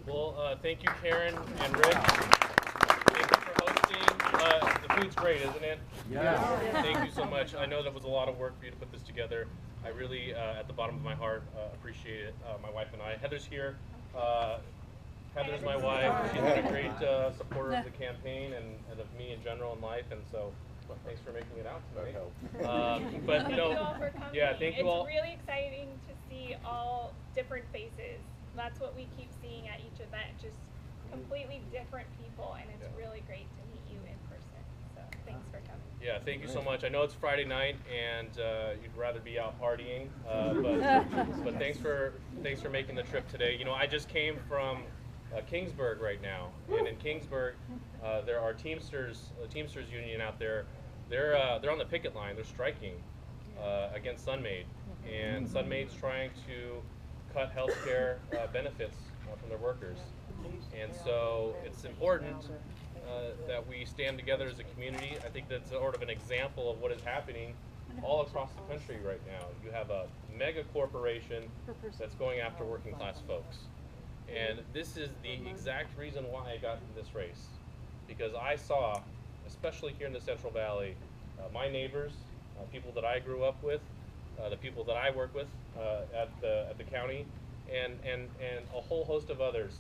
Well, thank you, Karen and Rick. Thank you for hosting. The food's great, isn't it? Yeah. Thank you so much. I know that was a lot of work for you to put this together. I really, at the bottom of my heart, appreciate it. My wife and I. Heather's here. Heather's my wife. She's been a great supporter of the campaign and of me in general in life, and so thanks for making it out tonight. But Thank you all for coming. yeah, thank you all. It's really exciting to see all different faces. That's what we keep seeing at each event, just completely different people, and it's really great to meet you in person. So thanks for coming. Yeah, thank you so much. I know it's Friday night and you'd rather be out partying, but thanks for making the trip today. You know, I just came from Kingsburg right now, and in Kingsburg there are Teamsters, the Teamsters Union out there. They're on the picket line. They're striking against Sunmaid, and Sunmaid's trying to cut healthcare benefits from their workers. And so it's important that we stand together as a community. I think that's sort of an example of what is happening all across the country right now. You have a mega corporation that's going after working class folks. And this is the exact reason why I got into this race. Because I saw, especially here in the Central Valley, my neighbors, people that I grew up with, the people that I work with at the county, and a whole host of others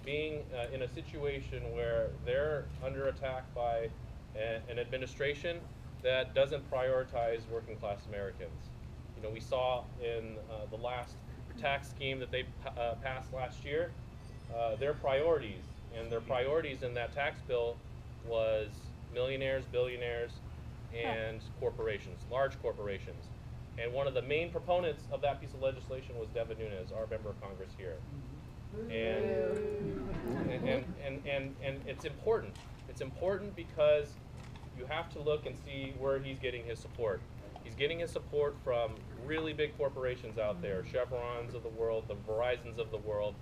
being in a situation where they're under attack by an administration that doesn't prioritize working class Americans. You know, we saw in the last tax scheme that they passed last year, their priorities, and their priorities in that tax bill was millionaires, billionaires, and corporations, large corporations. And one of the main proponents of that piece of legislation was Devin Nunes, our member of Congress here. And it's important. It's important because you have to look and see where he's getting his support. He's getting his support from really big corporations out there, Chevrons of the world, the Verizons of the world,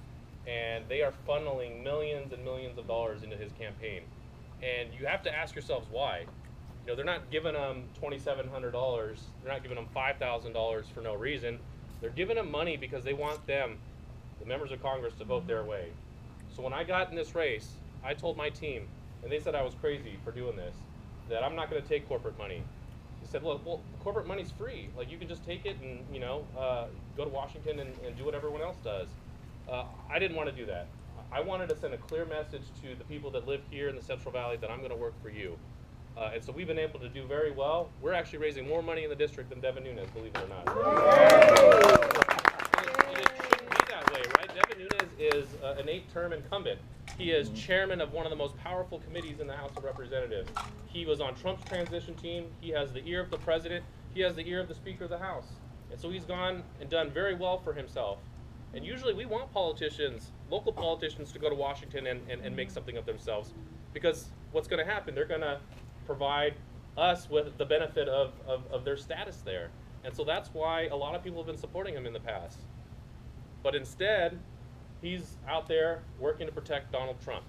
and they are funneling millions and millions of dollars into his campaign. And you have to ask yourselves why. You know, they're not giving them $2,700. They're not giving them $5,000 for no reason. They're giving them money because they want them, the members of Congress, to vote their way. So when I got in this race, I told my team, and they said I was crazy for doing this, that I'm not going to take corporate money. He said, look, well, corporate money's free. Like, you can just take it and, you know, go to Washington and do what everyone else does. I didn't want to do that. I wanted to send a clear message to the people that live here in the Central Valley that I'm going to work for you. And so we've been able to do very well. We're actually raising more money in the district than Devin Nunes, believe it or not. And it shouldn't be that way, right? Devin Nunes is an 8-term incumbent. He is chairman of one of the most powerful committees in the House of Representatives. He was on Trump's transition team. He has the ear of the president. He has the ear of the Speaker of the House. And so he's gone and done very well for himself. And usually we want politicians, local politicians, to go to Washington and make something of themselves. Because what's going to happen? They're going to provide us with the benefit of their status there. And so that's why a lot of people have been supporting him in the past. But instead, he's out there working to protect Donald Trump.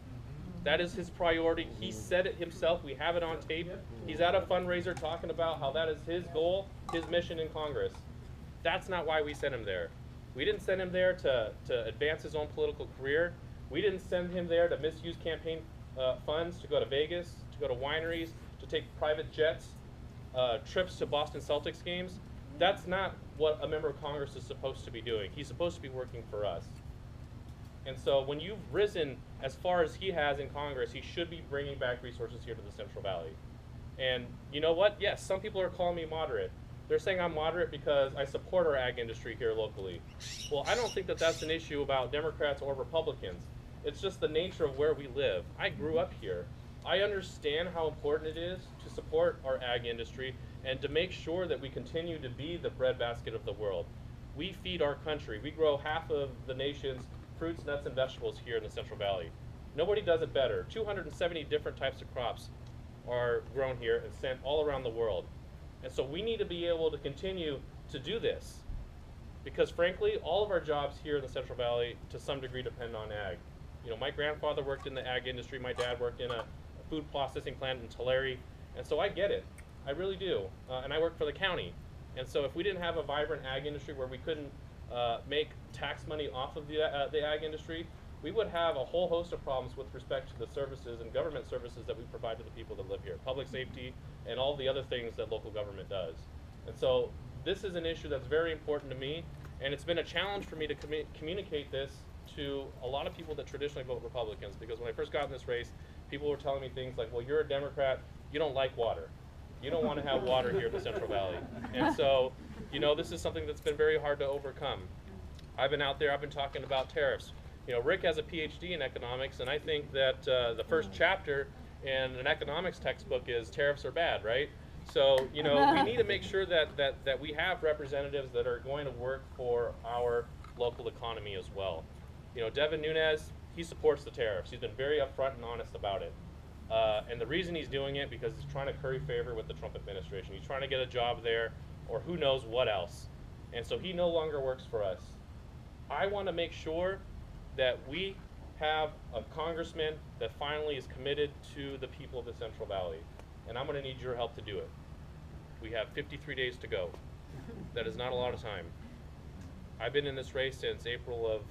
That is his priority. He said it himself. We have it on tape. He's at a fundraiser talking about how that is his goal, his mission in Congress. That's not why we sent him there. We didn't send him there to advance his own political career. We didn't send him there to misuse campaign funds, to go to Vegas, to go to wineries, to take private jets, trips to Boston Celtics games. That's not what a member of Congress is supposed to be doing. He's supposed to be working for us. And so when you've risen as far as he has in Congress, he should be bringing back resources here to the Central Valley. And you know what? Yes, some people are calling me moderate. They're saying I'm moderate because I support our ag industry here locally. Well, I don't think that that's an issue about Democrats or Republicans. It's just the nature of where we live. I grew up here. I understand how important it is to support our ag industry and to make sure that we continue to be the breadbasket of the world. We feed our country. We grow half of the nation's fruits, nuts, and vegetables here in the Central Valley. Nobody does it better. 270 different types of crops are grown here and sent all around the world. And so we need to be able to continue to do this because, frankly, all of our jobs here in the Central Valley to some degree depend on ag. You know, my grandfather worked in the ag industry. My dad worked in a food processing plant in Tulare. And so I get it. I really do. And I work for the county. And so if we didn't have a vibrant ag industry where we couldn't make tax money off of the ag industry, we would have a whole host of problems with respect to the services and government services that we provide to the people that live here, public safety and all the other things that local government does. And so this is an issue that's very important to me, and it's been a challenge for me to communicate this to a lot of people that traditionally vote Republicans, because when I first got in this race, people were telling me things like, well, you're a Democrat, you don't like water. You don't want to have water here in the Central Valley. And so, you know, this is something that's been very hard to overcome. I've been out there, I've been talking about tariffs. You know, Rick has a PhD in economics, and I think that the first chapter in an economics textbook is tariffs are bad, right? So, you know, we need to make sure that we have representatives that are going to work for our local economy as well. You know, Devin Nunes, he supports the tariffs. He's been very upfront and honest about it. And the reason he's doing it because he's trying to curry favor with the Trump administration. He's trying to get a job there, or who knows what else. And so he no longer works for us. I want to make sure that we have a congressman that finally is committed to the people of the Central Valley. And I'm going to need your help to do it. We have 53 days to go. That is not a lot of time. I've been in this race since April of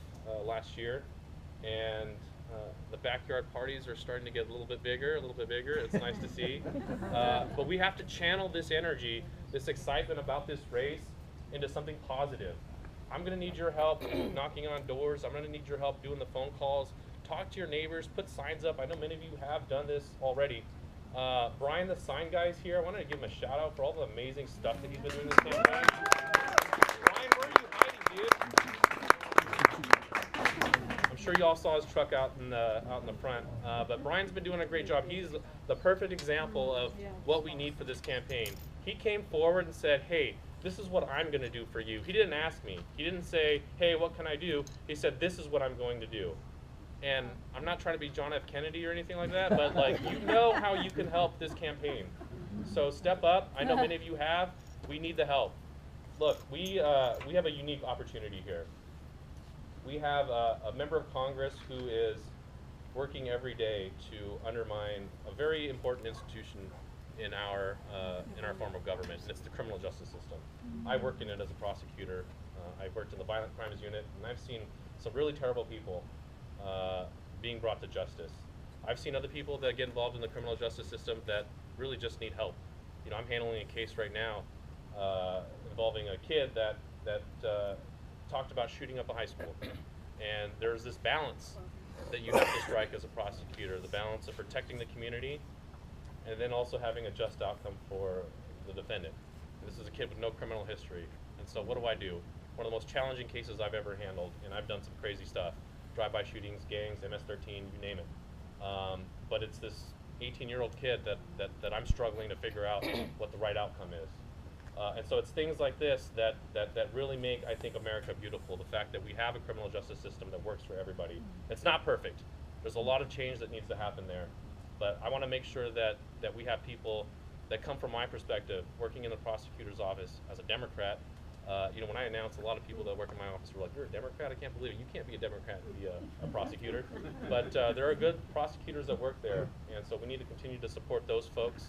last year, and the backyard parties are starting to get a little bit bigger, It's nice to see. But we have to channel this energy, this excitement about this race into something positive. I'm going to need your help knocking on doors. I'm going to need your help doing the phone calls. Talk to your neighbors, put signs up. I know many of you have done this already. Brian, the sign guy, is here. I wanted to give him a shout out for all the amazing stuff that he's been doing this campaign. Brian, where are you hiding, dude? I'm sure you all saw his truck out in the front. But Brian's been doing a great job. He's the perfect example of what we need for this campaign. He came forward and said, hey, this is what I'm going to do for you. He didn't ask me. He didn't say, hey, what can I do? He said, this is what I'm going to do. And I'm not trying to be John F. Kennedy or anything like that, but like, you know how you can help this campaign. So step up. I know many of you have. We need the help. Look, we have a unique opportunity here. We have a member of Congress who is working every day to undermine a very important institution in our form of government, and it's the criminal justice system. I worked in it as a prosecutor. I worked in the violent crimes unit, and I've seen some really terrible people being brought to justice. I've seen other people that get involved in the criminal justice system that really just need help. You know, I'm handling a case right now involving a kid that talked about shooting up a high school. And there's this balance that you have to strike as a prosecutor, the balance of protecting the community and then also having a just outcome for the defendant. And this is a kid with no criminal history. And so what do? One of the most challenging cases I've ever handled, and I've done some crazy stuff. Drive-by shootings, gangs, MS-13, you name it. But it's this 18-year-old kid that I'm struggling to figure out what the right outcome is. And so it's things like this that really make, I think, America beautiful. The fact that we have a criminal justice system that works for everybody. It's not perfect. There's a lot of change that needs to happen there. But I want to make sure that we have people that come from my perspective, working in the prosecutor's office as a Democrat. You know, when I announced, a lot of people that work in my office were like, you're a Democrat? I can't believe it. You can't be a Democrat and be a prosecutor. But there are good prosecutors that work there. And so we need to continue to support those folks.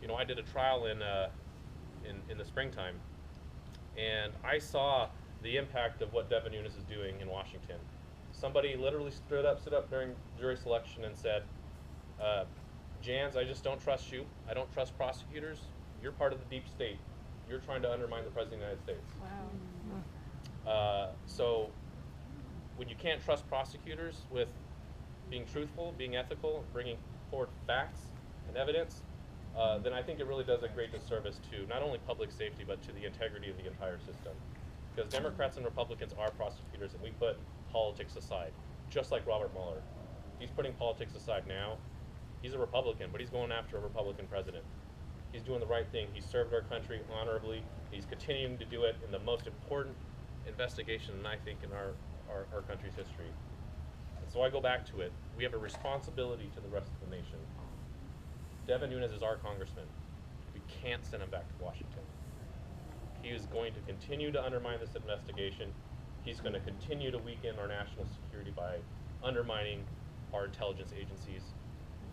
You know, I did a trial in the springtime, and I saw the impact of what Devin Nunes is doing in Washington. Somebody literally stood up during jury selection and said, Janz, I just don't trust you. I don't trust prosecutors. You're part of the deep state. You're trying to undermine the President of the United States. Wow. So when you can't trust prosecutors with being truthful, being ethical, bringing forward facts and evidence, then I think it really does a great disservice to not only public safety, but to the integrity of the entire system. Because Democrats and Republicans are prosecutors, and we put politics aside, just like Robert Mueller. He's putting politics aside now. He's a Republican, but he's going after a Republican president. He's doing the right thing. He's served our country honorably. He's continuing to do it in the most important investigation, I think, in our country's history. And so I go back to it. We have a responsibility to the rest of the nation. Devin Nunes is our congressman. We can't send him back to Washington. He is going to continue to undermine this investigation. He's going to continue to weaken our national security by undermining our intelligence agencies.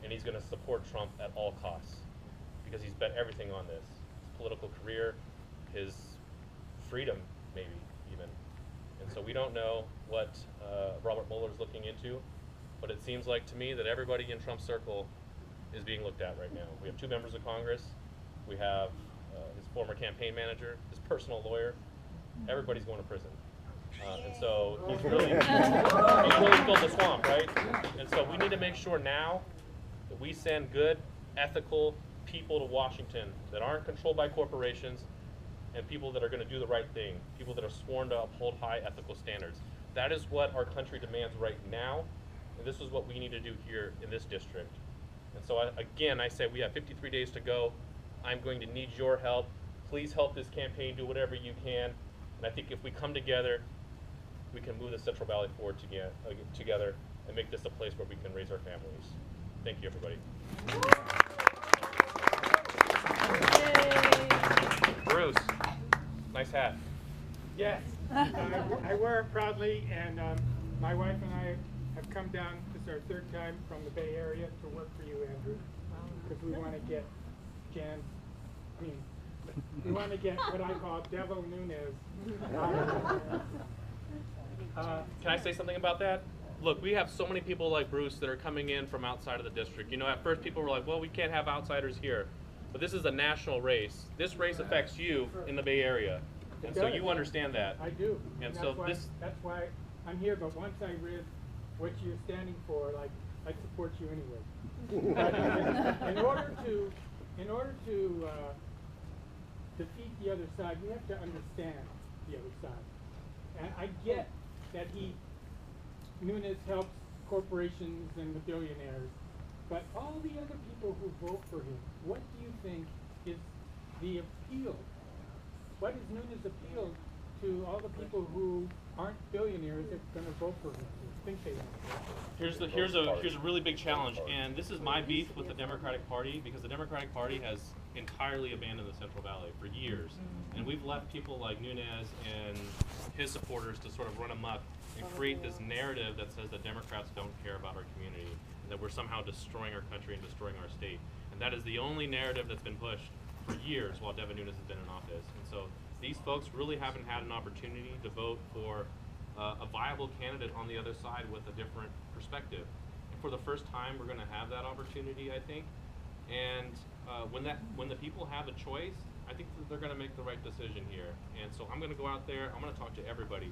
And he's going to support Trump at all costs because he's bet everything on this. His political career, his freedom, maybe even. And so we don't know what Robert Mueller is looking into, but it seems like to me that everybody in Trump's circle is being looked at right now. We have 2 members of Congress. We have his former campaign manager, his personal lawyer. Everybody's going to prison. And so he's really filled the swamp, right? And so we need to make sure now that we send good, ethical people to Washington that aren't controlled by corporations and people that are going to do the right thing, people that are sworn to uphold high ethical standards. That is what our country demands right now, and this is what we need to do here in this district. And so again, I say we have 53 days to go. I'm going to need your help. Please help this campaign, do whatever you can. And I think if we come together, we can move the Central Valley forward together and make this a place where we can raise our families. Thank you, everybody. Bruce, nice hat. Yes, I wear it proudly, and my wife and I have come down. This is our 3rd time from the Bay Area to work for you, Andrew, because we want to get we want to get what I call Devil Nunes. Can I say something about that? Look, we have so many people like Bruce that are coming in from outside of the district. You know, at first people were like, well, we can't have outsiders here. But this is a national race. This race affects you in the Bay Area. And so you understand that. I do. And so that's why I'm here, but once I read what you're standing for, like, I support you anyway. But in order to defeat the other side, we have to understand the other side. And I get that Nunes helps corporations and the billionaires, but all the other people who vote for him, what do you think is the appeal? What is Nunes' appeal to all the people who aren't billionaires that are going to vote for him? Think they want. Here's a really big challenge, and this is my beef with the Democratic Party, because the Democratic Party has entirely abandoned the Central Valley for years, and we've left people like Nunes and his supporters to sort of run amok and create this narrative that says that Democrats don't care about our community, and that we're somehow destroying our country and destroying our state. And that is the only narrative that's been pushed for years while Devin Nunes has been in office. And so these folks really haven't had an opportunity to vote for a viable candidate on the other side with a different perspective. And for the first time, we're going to have that opportunity, I think. And when the people have a choice, I think that they're going to make the right decision here. And so I'm going to go out there. I'm going to talk to everybody.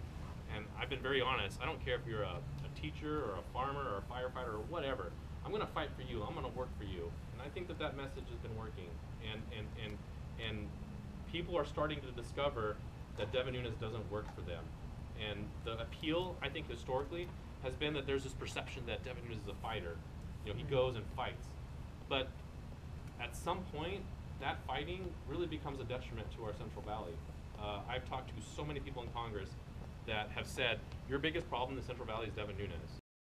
And I've been very honest. I don't care if you're a teacher or a farmer or a firefighter or whatever. I'm going to fight for you. I'm going to work for you. And I think that that message has been working. And people are starting to discover that Devin Nunes doesn't work for them. And the appeal, I think, historically, has been that there's this perception that Devin Nunes is a fighter. You know, he goes and fights. But at some point, that fighting really becomes a detriment to our Central Valley. I've talked to so many people in Congress that have said, your biggest problem in the Central Valley is Devin Nunes.